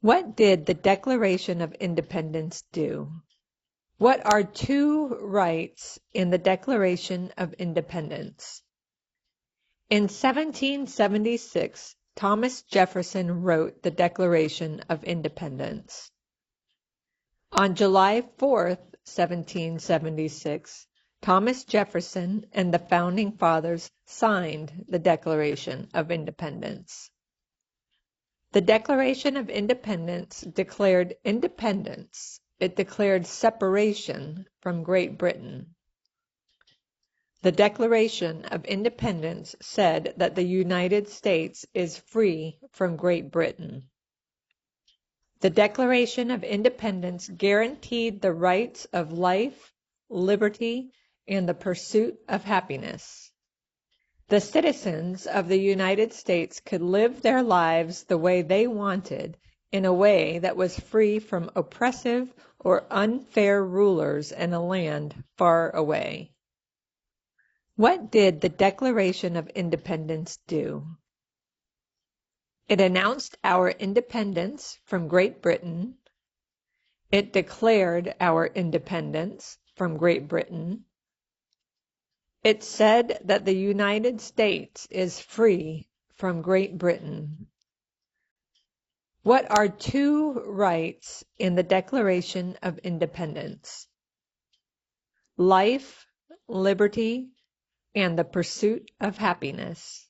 What did the Declaration of Independence do? What are two rights in the Declaration of Independence? In 1776, Thomas Jefferson wrote the Declaration of Independence. On July 4, 1776, Thomas Jefferson and the Founding Fathers signed the Declaration of Independence. The Declaration of Independence declared independence. It declared separation from Great Britain. The Declaration of Independence said that the United States is free from Great Britain. The Declaration of Independence guaranteed the rights of life, liberty, and the pursuit of happiness. The citizens of the United States could live their lives the way they wanted, in a way that was free from oppressive or unfair rulers in a land far away. What did the Declaration of Independence do? It announced our independence from Great Britain. It declared our independence from Great Britain. It said that the United States is free from Great Britain. What are two rights in the Declaration of Independence? Life, liberty, and the pursuit of happiness.